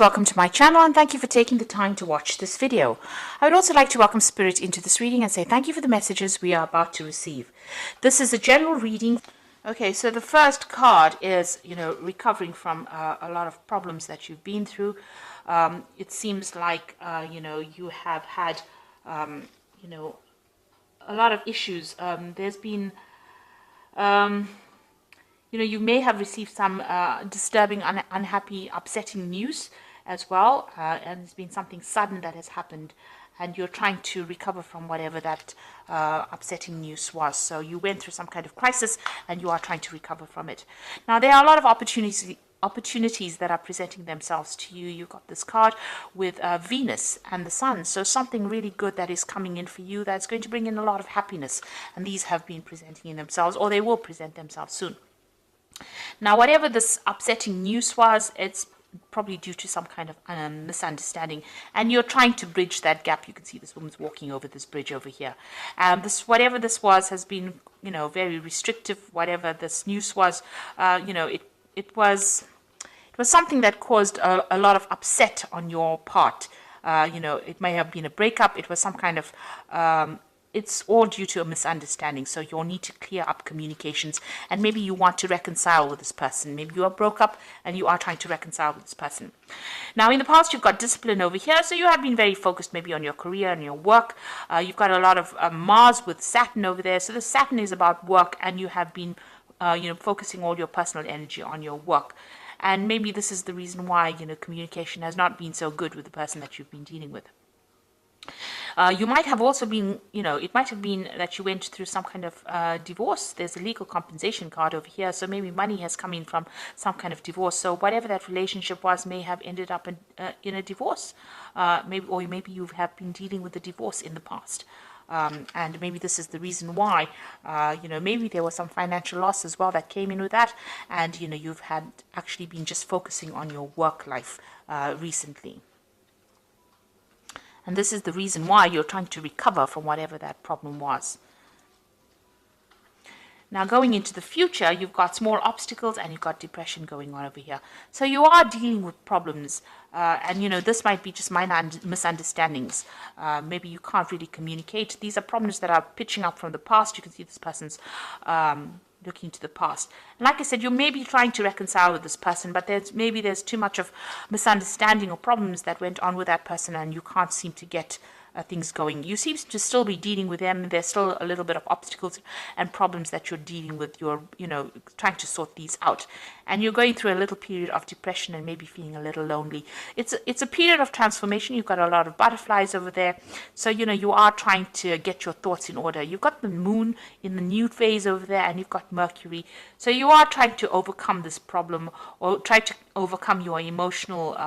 Welcome to my channel and thank you for taking the time to watch this video. I would also like to welcome Spirit into this reading and say thank you for the messages we are about to receive. This is a general reading. Okay, so the first card is, recovering from a lot of problems that you've been through. It seems like, you have had, a lot of issues. There's been, you may have received some disturbing, unhappy, upsetting news as well, and it's been something sudden that has happened, and you're trying to recover from whatever that upsetting news was. So you went through some kind of crisis, and you are trying to recover from it. Now, there are a lot of opportunities that are presenting themselves to you. You've got this card with Venus and the Sun, so something really good that is coming in for you that's going to bring in a lot of happiness, and these have been presenting in themselves, or they will present themselves soon. Now, whatever this upsetting news was, it's probably due to some kind of misunderstanding, and you're trying to bridge that gap. You can see this woman's walking over this bridge over here. Whatever this was has been, very restrictive. Whatever this news was, it was something that caused a lot of upset on your part. It may have been a breakup. It was some kind of it's all due to a misunderstanding. So you'll need to clear up communications, and maybe you want to reconcile with this person. Maybe you are broke up and you are trying to reconcile with this person. Now, in the past, you've got discipline over here. So you have been very focused maybe on your career and your work. You've got a lot of Mars with Saturn over there. So the Saturn is about work, and you have been, focusing all your personal energy on your work. And maybe this is the reason why, communication has not been so good with the person that you've been dealing with. You might have also been, it might have been that you went through some kind of divorce. There's a legal compensation card over here. So maybe money has come in from some kind of divorce. So whatever that relationship was may have ended up in a divorce. Maybe you have been dealing with a divorce in the past. And maybe this is the reason why, maybe there was some financial loss as well that came in with that. And, you've had actually been just focusing on your work life recently. And this is the reason why you're trying to recover from whatever that problem was. Now, going into the future, you've got small obstacles and you've got depression going on over here. So you are dealing with problems. And, this might be just minor misunderstandings. Maybe you can't really communicate. These are problems that are pitching up from the past. You can see this person's looking to the past. And like I said, you may be trying to reconcile with this person, but there's too much of misunderstanding or problems that went on with that person, and you can't seem to get things going. You seem to still be dealing with them. There's still a little bit of obstacles and problems that you're dealing with. You're, trying to sort these out. And you're going through a little period of depression and maybe feeling a little lonely. It's a period of transformation. You've got a lot of butterflies over there. So, you are trying to get your thoughts in order. You've got the moon in the new phase over there, and you've got Mercury. So you are trying to overcome this problem, or try to overcome your emotional,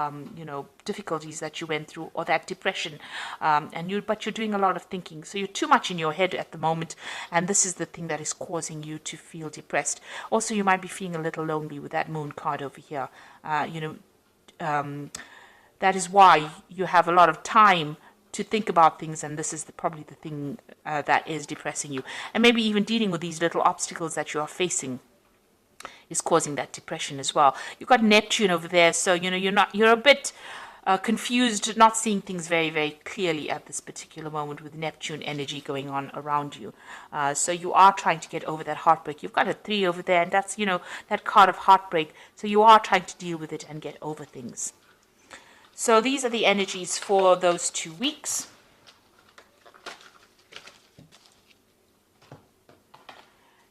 difficulties that you went through, or that depression. But you're doing a lot of thinking. So you're too much in your head at the moment, and this is the thing that is causing you to feel depressed. Also, you might be feeling a little lonely with that moon card over here. That is why you have a lot of time to think about things, and this is probably the thing that is depressing you. And maybe even dealing with these little obstacles that you are facing is causing that depression as well. You've got Neptune over there, so you're a bit confused, not seeing things very, very clearly at this particular moment with Neptune energy going on around you. So you are trying to get over that heartbreak. You've got a 3 over there, and that's, that card of heartbreak. So you are trying to deal with it and get over things. So these are the energies for those 2 weeks.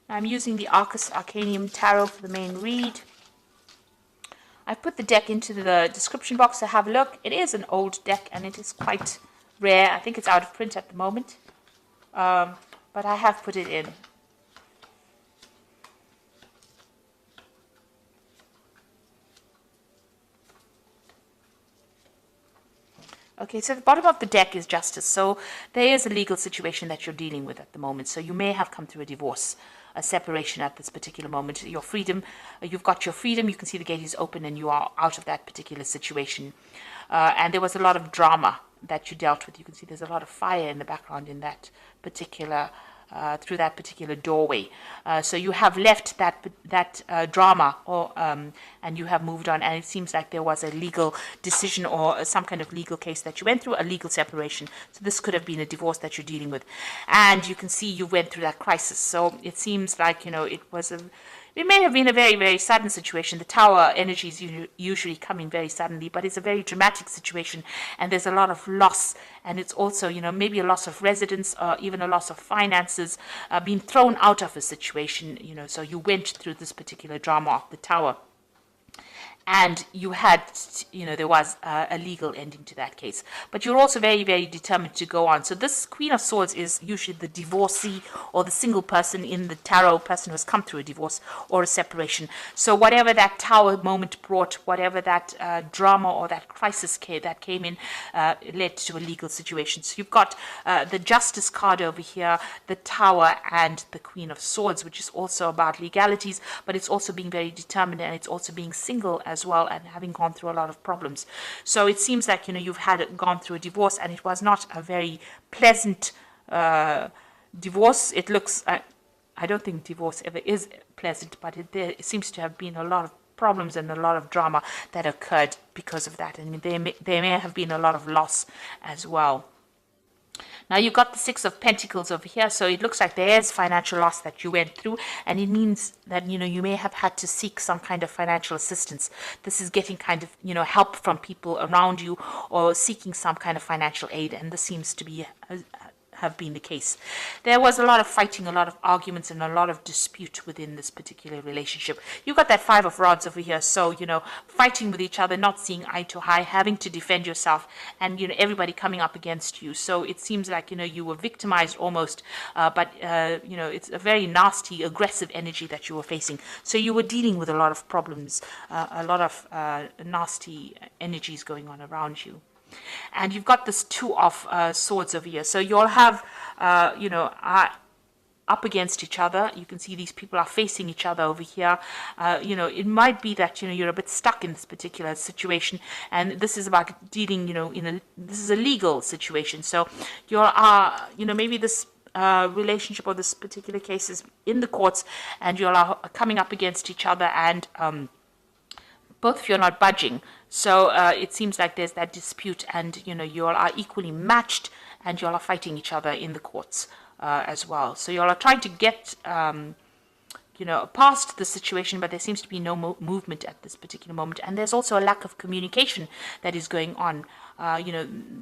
I'm using the Arcus Arcanium Tarot for the main read. I've put the deck into the description box to have a look. It is an old deck, and it is quite rare. I think it's out of print at the moment. But I have put it in. Okay, so the bottom of the deck is Justice. So there is a legal situation that you're dealing with at the moment. So you may have come through a divorce, a separation at this particular moment. Your freedom, you've got your freedom. You can see the gate is open and you are out of that particular situation. And there was a lot of drama that you dealt with. You can see there's a lot of fire in the background in that particular through that particular doorway. So you have left that drama, and you have moved on. And it seems like there was a legal decision or some kind of legal case that you went through, a legal separation. So this could have been a divorce that you're dealing with, and you can see you went through that crisis. So it seems like it may have been a very, very sudden situation. The tower energy is usually coming very suddenly, but it's a very dramatic situation, and there's a lot of loss. And it's also, maybe a loss of residence or even a loss of finances, being thrown out of a situation, so you went through this particular drama of the tower. And you had, there was a legal ending to that case. But you're also very, very determined to go on. So this Queen of Swords is usually the divorcee or the single person in the tarot, person who has come through a divorce or a separation. So whatever that tower moment brought, whatever that drama or that crisis that came in, led to a legal situation. So you've got the Justice card over here, the Tower, and the Queen of Swords, which is also about legalities, but it's also being very determined, and it's also being single as well, and having gone through a lot of problems. So it seems like you've gone through a divorce, and it was not a very pleasant divorce. It looks I don't think divorce ever is pleasant, but there seems to have been a lot of problems and a lot of drama that occurred because of that, and there may have been a lot of loss as well. Now you've got the Six of Pentacles over here, so it looks like there's financial loss that you went through, and it means that you may have had to seek some kind of financial assistance. This is getting kind of help from people around you, or seeking some kind of financial aid, and this seems to be have been the case. There was a lot of fighting, a lot of arguments, and a lot of dispute within this particular relationship. You've got that Five of Rods over here, so fighting with each other, not seeing eye to eye, having to defend yourself, and everybody coming up against you. So it seems like you were victimized almost, but it's a very nasty, aggressive energy that you were facing. So you were dealing with a lot of problems, a lot of nasty energies going on around you. And you've got this Two of Swords over here. So you'll have, up against each other. You can see these people are facing each other over here. It might be that, you're a bit stuck in this particular situation. And this is about dealing, this is a legal situation. So you are, maybe this relationship or this particular case is in the courts, and you are coming up against each other, and both of you are not budging. So it seems like there's that dispute, and you all are equally matched, and you all are fighting each other in the courts as well. So you all are trying to get past the situation, but there seems to be no movement at this particular moment. And there's also a lack of communication that is going on.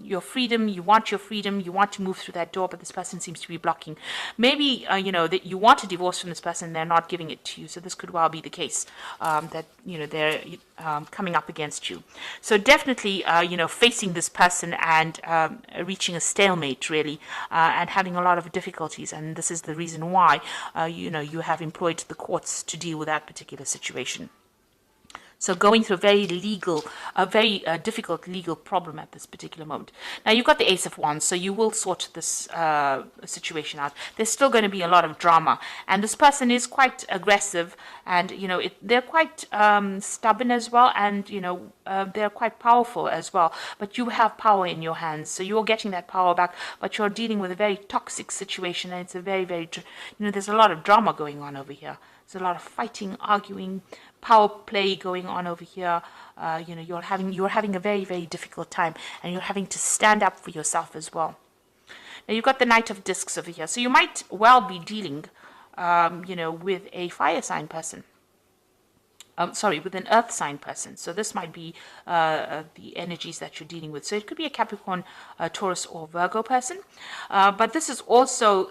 Your freedom, you want to move through that door, but this person seems to be blocking. Maybe, that you want a divorce from this person, they're not giving it to you. So this could well be the case, that, they're coming up against you. So definitely, facing this person and reaching a stalemate, really, and having a lot of difficulties. And this is the reason why, you have employed the courts to deal with that particular situation. So going through a very difficult legal problem at this particular moment. Now you've got the Ace of Wands, so you will sort this situation out. There's still going to be a lot of drama, and this person is quite aggressive, and they're quite stubborn as well, and they're quite powerful as well. But you have power in your hands, so you're getting that power back. But you're dealing with a very toxic situation, and it's a very, very there's a lot of drama going on over here. There's a lot of fighting, arguing, power play going on over here. You're having a very, very difficult time, and you're having to stand up for yourself as well. Now you've got the Knight of Discs over here, so you might well be dealing, with a fire sign person. With an earth sign person. So this might be the energies that you're dealing with. So it could be a Capricorn, Taurus, or Virgo person. But this is also,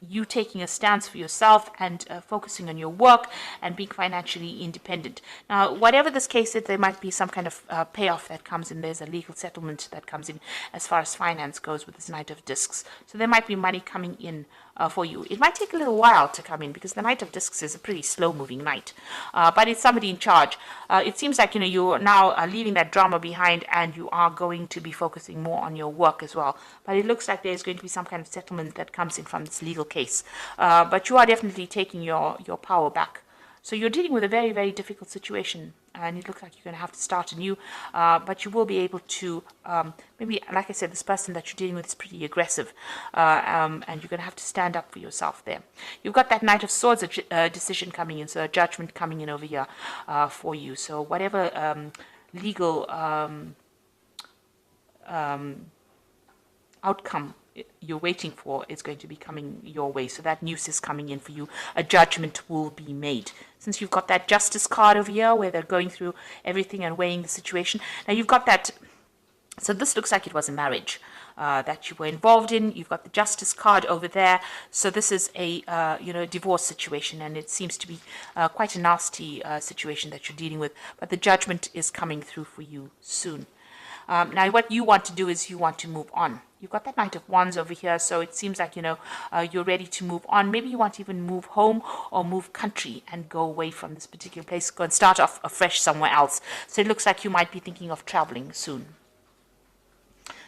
you taking a stance for yourself and focusing on your work and being financially independent. Now, whatever this case is, there might be some kind of payoff that comes in. There's a legal settlement that comes in as far as finance goes with this Knight of Discs. So there might be money coming in for you. It might take a little while to come in, because the Knight of Discs is a pretty slow-moving knight. But it's somebody in charge. It seems like, you're now leaving that drama behind, and you are going to be focusing more on your work as well. But it looks like there's going to be some kind of settlement that comes in from this legal case. But you are definitely taking your power back. So you're dealing with a very, very difficult situation and it looks like you're going to have to start anew, but you will be able to, maybe, like I said, this person that you're dealing with is pretty aggressive, and you're going to have to stand up for yourself there. You've got that Knight of Swords decision coming in, so a judgment coming in over here for you. So whatever legal outcome you're waiting for is going to be coming your way. So that news is coming in for you. A judgment will be made. Since you've got that Justice card over here where they're going through everything and weighing the situation. Now you've got that, so this looks like it was a marriage that you were involved in. You've got the Justice card over there. So this is a divorce situation, and it seems to be quite a nasty situation that you're dealing with. But the judgment is coming through for you soon. Now, what you want to do is you want to move on. You've got that Knight of Wands over here, so it seems like, you're ready to move on. Maybe you want to even move home or move country and go away from this particular place, go and start off afresh somewhere else. So it looks like you might be thinking of traveling soon.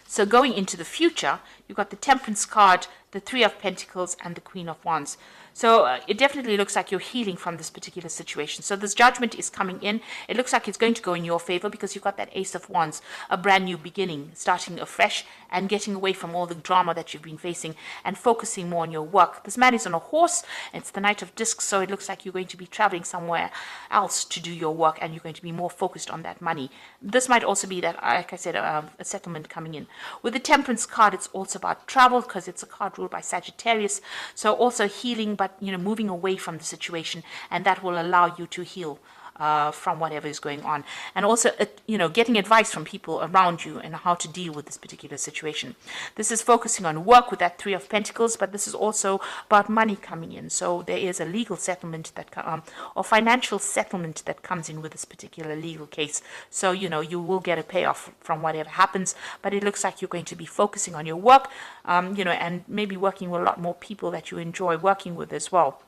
So going into the future, you've got the Temperance card, the Three of Pentacles, and the Queen of Wands. So it definitely looks like you're healing from this particular situation. So this judgment is coming in. It looks like it's going to go in your favor because you've got that Ace of Wands, a brand new beginning, starting afresh and getting away from all the drama that you've been facing and focusing more on your work. This man is on a horse. It's the Knight of Discs, so it looks like you're going to be traveling somewhere else to do your work, and you're going to be more focused on that money. This might also be that, like I said, a settlement coming in. With the Temperance card, it's also about travel because it's a card ruled by Sagittarius. So also healing, but moving away from the situation, and that will allow you to heal from whatever is going on, and also getting advice from people around you and how to deal with this particular situation. This is focusing on work with that Three of Pentacles, but this is also about money coming in. So there is a legal settlement that or financial settlement that comes in with this particular legal case. So you will get a payoff from whatever happens, but it looks like you're going to be focusing on your work, and maybe working with a lot more people that you enjoy working with as well.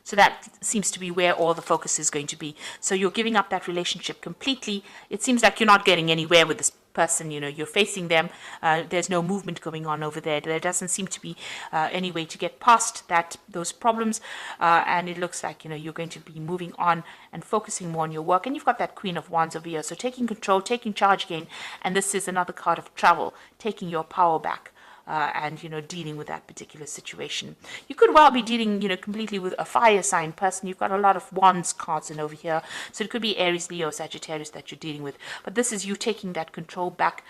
So that seems to be where all the focus is going to be. So you're giving up that relationship completely. It seems like you're not getting anywhere with this person. You're facing them. There's no movement going on over there. There doesn't seem to be any way to get past those problems. And it looks like, you're going to be moving on and focusing more on your work. And you've got that Queen of Wands over here. So taking control, taking charge again. And this is another card of travel, taking your power back. And dealing with that particular situation. You could well be dealing completely with a fire sign person. You've got a lot of Wands cards in over here, so it could be Aries, Leo, Sagittarius that you're dealing with, but this is you taking that control back,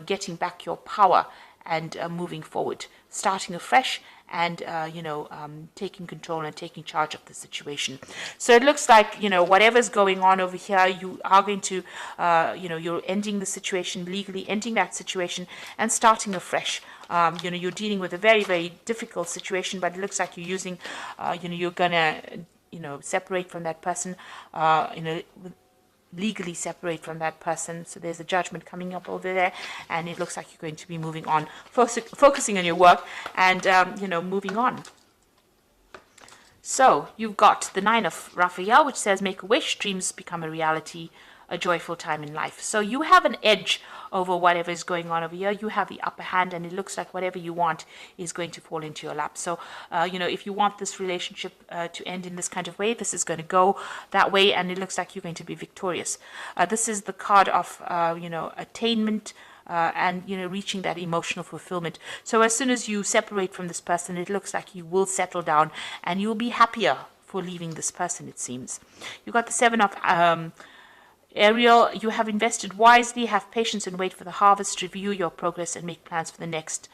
getting back your power and moving forward, starting afresh, and taking control and taking charge of the situation. So it looks like whatever's going on over here, you are going to you're ending the situation legally, ending that situation and starting afresh. You're dealing with a very, very difficult situation, but it looks like you're using you're gonna separate from that person, legally separate from that person. So there's a judgment coming up over there, and it looks like you're going to be moving on, focusing on your work and moving on. So you've got the Nine of Raphael, which says make a wish, dreams become a reality, a joyful time in life. So you have an edge over whatever is going on over here. You have the upper hand, and it looks like whatever you want is going to fall into your lap. So if you want this relationship to end in this kind of way, this is going to go that way, and it looks like you're going to be victorious. This is the card of attainment, and reaching that emotional fulfillment. So as soon as you separate from this person, it looks like you will settle down and you'll be happier for leaving this person, it seems. You've got the Seven of Ariel. You have invested wisely, have patience and wait for the harvest, review your progress and make plans for the next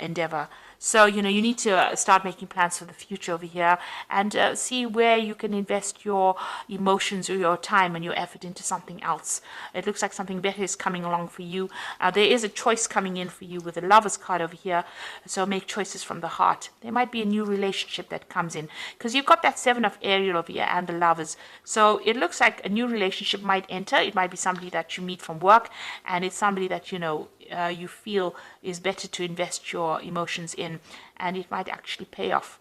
endeavor. So you need to start making plans for the future over here, and see where you can invest your emotions or your time and your effort into something else. It looks like something better is coming along for you. There is a choice coming in for you with the Lovers card over here, so make choices from the heart. There might be a new relationship that comes in, because you've got that Seven of Ariel over here and the Lovers. So it looks like a new relationship might enter. It might be somebody that you meet from work, and it's somebody that you feel is better to invest your emotions in, and it might actually pay off.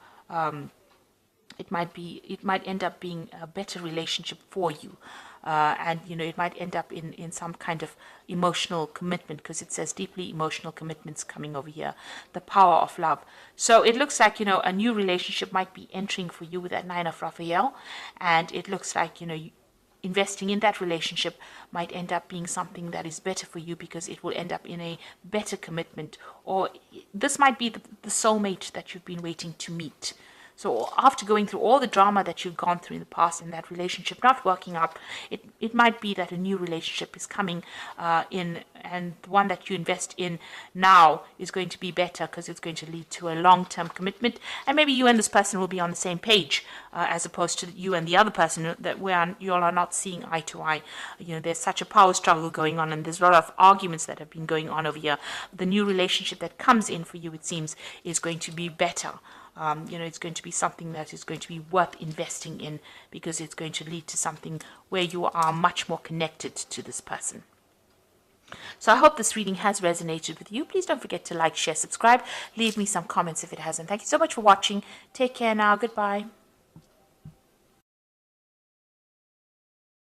It might end up being a better relationship for you, and it might end up in some kind of emotional commitment, because it says deeply emotional commitments coming over here, the power of love. So it looks like a new relationship might be entering for you with that Nine of Raphael, and it looks like investing in that relationship might end up being something that is better for you, because it will end up in a better commitment, or this might be the soulmate that you've been waiting to meet. So after going through all the drama that you've gone through in the past and that relationship not working out, it might be that a new relationship is coming in, and the one that you invest in now is going to be better, because it's going to lead to a long-term commitment, and maybe you and this person will be on the same page, as opposed to you and the other person that where you all are not seeing eye to eye. There's such a power struggle going on, and there's a lot of arguments that have been going on over here. The new relationship that comes in for you, it seems, is going to be better. It's going to be something that is going to be worth investing in, because it's going to lead to something where you are much more connected to this person. So I hope this reading has resonated with you. Please don't forget to like, share, subscribe. Leave me some comments if it hasn't. Thank you so much for watching. Take care now. Goodbye.